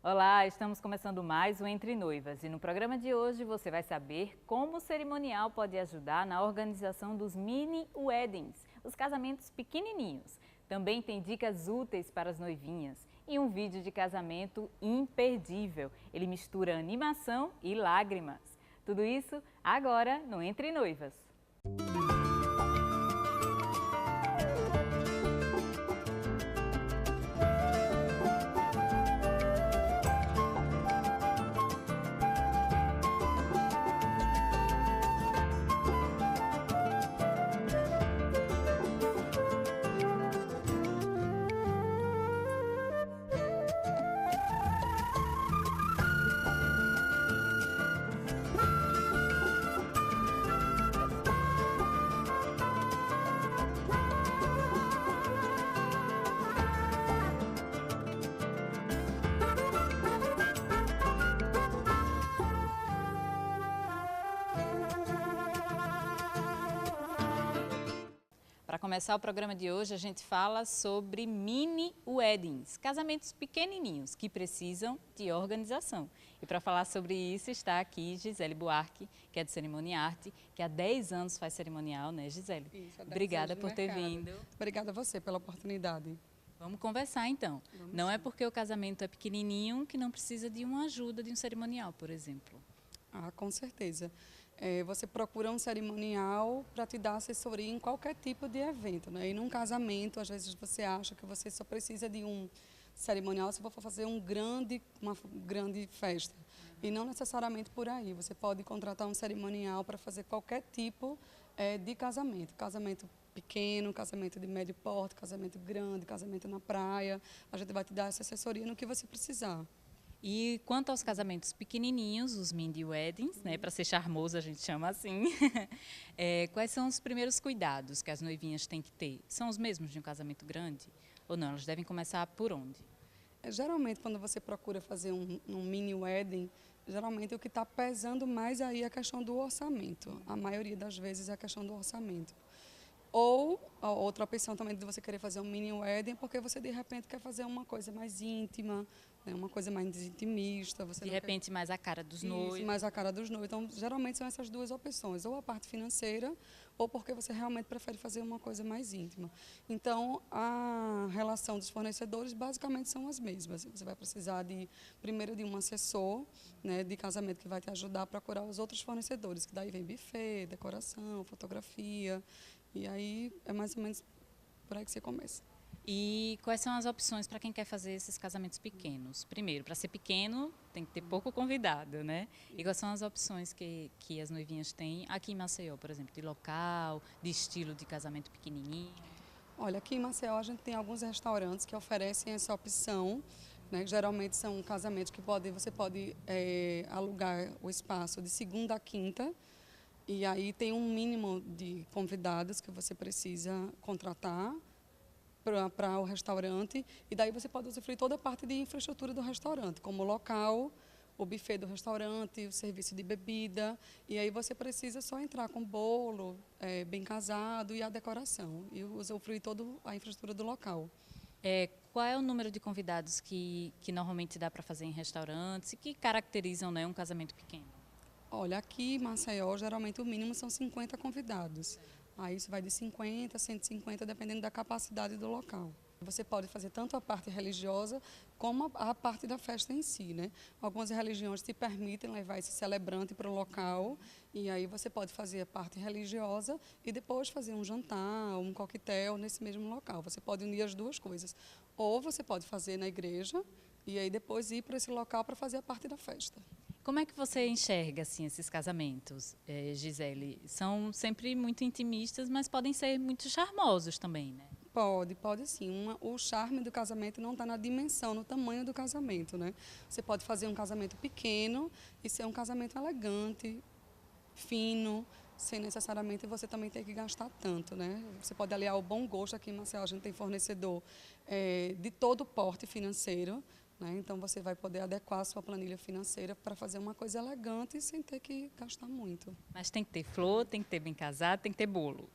Olá, estamos começando mais um Entre Noivas e no programa de hoje você vai saber como o cerimonial pode ajudar na organização dos mini weddings, os casamentos pequenininhos. Também tem dicas úteis para as noivinhas e um vídeo de casamento imperdível. Ele mistura animação e lágrimas. Tudo isso agora no Entre Noivas. Para começar o programa de hoje, a gente fala sobre mini weddings, casamentos pequenininhos que precisam de organização. E para falar sobre isso está aqui Gisele Buarque, que é de Cerimônia e Arte, que há 10 anos faz cerimonial, né, Gisele? Isso, Obrigada por ter vindo. Obrigada a você pela oportunidade. Vamos conversar então. Não é porque o casamento é pequenininho que não precisa de uma ajuda de um cerimonial, por exemplo. Ah, com certeza. Você procura um cerimonial para te dar assessoria em qualquer tipo de evento, né? E num casamento, às vezes você acha que você só precisa de um cerimonial se for fazer uma grande festa. E não necessariamente por aí. Você pode contratar um cerimonial para fazer qualquer tipo de casamento. Casamento pequeno, casamento de médio porte, casamento grande, casamento na praia. A gente vai te dar essa assessoria no que você precisar. E quanto aos casamentos pequenininhos, os mini weddings, né, para ser charmoso a gente chama assim, quais são os primeiros cuidados que as noivinhas têm que ter? São os mesmos de um casamento grande? Ou não? Elas devem começar por onde? Geralmente, quando você procura fazer um mini wedding, geralmente o que está pesando mais aí é a questão do orçamento. A maioria das vezes é a questão do orçamento. Ou a outra opção também de você querer fazer um mini wedding, porque você de repente quer fazer uma coisa mais íntima, né, uma coisa mais intimista. Você De repente mais a cara dos noivos. Isso, mais a cara dos noivos. Então, geralmente são essas duas opções, ou a parte financeira, ou porque você realmente prefere fazer uma coisa mais íntima. Então, a relação dos fornecedores basicamente são as mesmas. Você vai precisar primeiro de um assessor, né, de casamento que vai te ajudar a procurar os outros fornecedores, que daí vem buffet, decoração, fotografia. E aí é mais ou menos por aí que você começa. E quais são as opções para quem quer fazer esses casamentos pequenos? Primeiro, para ser pequeno, tem que ter pouco convidado, né? E quais são as opções que as noivinhas têm aqui em Maceió, por exemplo, de local, de estilo de casamento pequenininho? Olha, aqui em Maceió a gente tem alguns restaurantes que oferecem essa opção, né? Geralmente são casamentos que você pode alugar o espaço de segunda a quinta. E aí tem um mínimo de convidados que você precisa contratar para o restaurante. E daí você pode usufruir toda a parte de infraestrutura do restaurante, como o local, o buffet do restaurante, o serviço de bebida. E aí você precisa só entrar com bolo, bem casado e a decoração. E usufruir toda a infraestrutura do local. Qual é o número de convidados que normalmente dá para fazer em restaurantes e que caracterizam, né, um casamento pequeno? Olha, aqui em Maceió, geralmente o mínimo são 50 convidados. Aí isso vai de 50 a 150, dependendo da capacidade do local. Você pode fazer tanto a parte religiosa como a parte da festa em si, né? Algumas religiões te permitem levar esse celebrante para o local e aí você pode fazer a parte religiosa e depois fazer um jantar, um coquetel nesse mesmo local. Você pode unir as duas coisas. Ou você pode fazer na igreja e aí depois ir para esse local para fazer a parte da festa. Como é que você enxerga assim, esses casamentos, Gisele? São sempre muito intimistas, mas podem ser muito charmosos também, né? Pode sim. O charme do casamento não está na dimensão, no tamanho do casamento, né? Você pode fazer um casamento pequeno e ser um casamento elegante, fino, sem necessariamente você também ter que gastar tanto, né? Você pode aliar o bom gosto. Aqui em Maceió a gente tem fornecedor de todo o porte financeiro, né? Então você vai poder adequar a sua planilha financeira para fazer uma coisa elegante sem ter que gastar muito. Mas tem que ter flor, tem que ter bem casado, tem que ter bolo.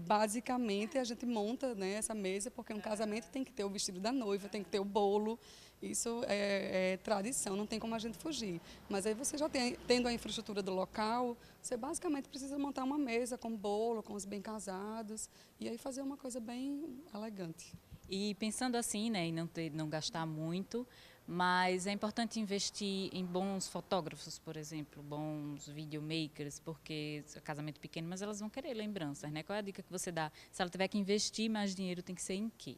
Basicamente a gente monta, né, essa mesa porque um casamento tem que ter o vestido da noiva, tem que ter o bolo Isso é tradição, não tem como a gente fugir. Mas aí você já tendo a infraestrutura do local, você basicamente precisa montar uma mesa com bolo, com os bem casados, e aí fazer uma coisa bem elegante. E pensando assim, né, em não gastar muito, mas é importante investir em bons fotógrafos, por exemplo, bons videomakers, porque é casamento pequeno, mas elas vão querer lembranças, né? Qual é a dica que você dá? Se ela tiver que investir mais dinheiro, tem que ser em quê?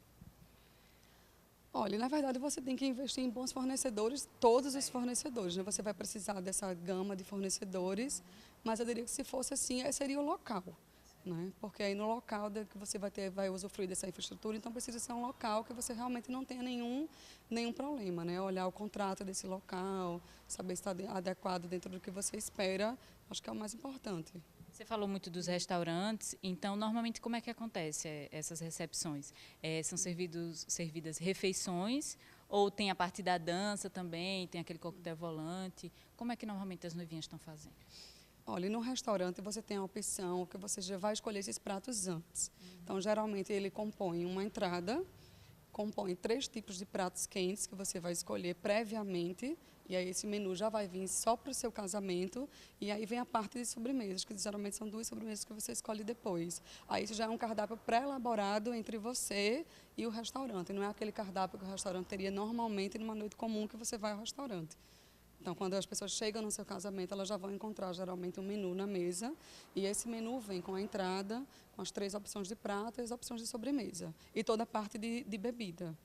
Olha, na verdade você tem que investir em bons fornecedores, todos os fornecedores, né? Você vai precisar dessa gama de fornecedores, mas eu diria que se fosse assim, seria o local, né? Porque aí no local que você vai usufruir dessa infraestrutura, então precisa ser um local que você realmente não tenha nenhum problema, né? Olhar o contrato desse local, saber se está adequado dentro do que você espera, acho que é o mais importante. Você falou muito dos restaurantes, então normalmente como é que acontece essas recepções? São servidas refeições ou tem a parte da dança também, tem aquele coquetel volante? Como é que normalmente as noivinhas estão fazendo? Olha, e no restaurante você tem a opção que você já vai escolher esses pratos antes. Então, geralmente ele compõe uma entrada, compõe 3 tipos de pratos quentes que você vai escolher previamente, e aí esse menu já vai vir só para o seu casamento, e aí vem a parte de sobremesas, que geralmente são 2 sobremesas que você escolhe depois. Aí isso já é um cardápio pré-elaborado entre você e o restaurante, não é aquele cardápio que o restaurante teria normalmente numa noite comum que você vai ao restaurante. Então, quando as pessoas chegam no seu casamento, elas já vão encontrar geralmente um menu na mesa, e esse menu vem com a entrada, com as 3 opções de prato e as opções de sobremesa, e toda a parte de bebida.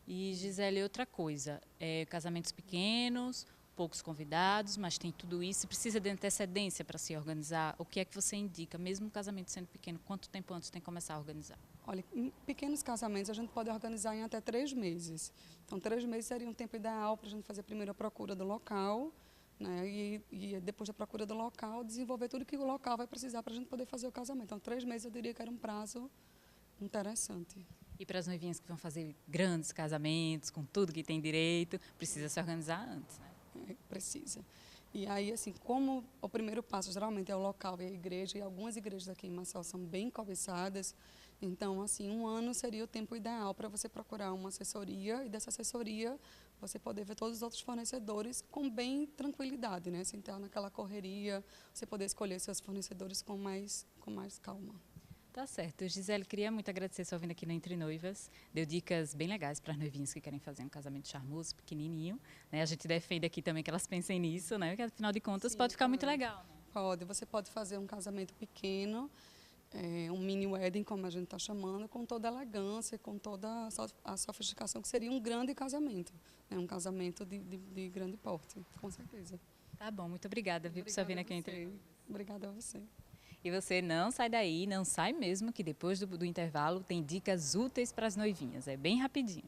E, Gisele, outra coisa, casamentos pequenos, poucos convidados, mas tem tudo isso, precisa de antecedência para se organizar. O que é que você indica, mesmo um casamento sendo pequeno, quanto tempo antes tem que começar a organizar? Olha, em pequenos casamentos a gente pode organizar em até 3 meses. Então, 3 meses seria um tempo ideal para a gente fazer primeiro a procura do local, né? E depois da procura do local, desenvolver tudo que o local vai precisar para a gente poder fazer o casamento. Então, 3 meses eu diria que era um prazo interessante. E para as noivinhas que vão fazer grandes casamentos, com tudo que tem direito, precisa se organizar antes, né? Precisa. E aí, assim, como o primeiro passo geralmente é o local e a igreja, e algumas igrejas aqui em Maceió são bem cobiçadas, então, assim, 1 ano seria o tempo ideal para você procurar uma assessoria, e dessa assessoria você poder ver todos os outros fornecedores com bem tranquilidade, né? Sem estar naquela correria, você poder escolher seus fornecedores com mais calma. Tá certo. Gisele, queria muito agradecer sua vinda aqui no Entre Noivas. Deu dicas bem legais para as noivinhas que querem fazer um casamento charmoso, pequenininho, né? A gente defende aqui também que elas pensem nisso, né? Porque, afinal de contas, Sim, pode ficar muito legal, né? Você pode fazer um casamento pequeno, um mini wedding, como a gente está chamando, com toda a elegância, com toda a sofisticação, que seria um grande casamento, né? Um casamento de grande porte, com certeza. Tá bom, muito obrigada, viu, por sua vinda aqui no Entre Noivas. Obrigada a você. E você não sai daí, não sai mesmo, que depois do intervalo tem dicas úteis para as noivinhas. É bem rapidinho.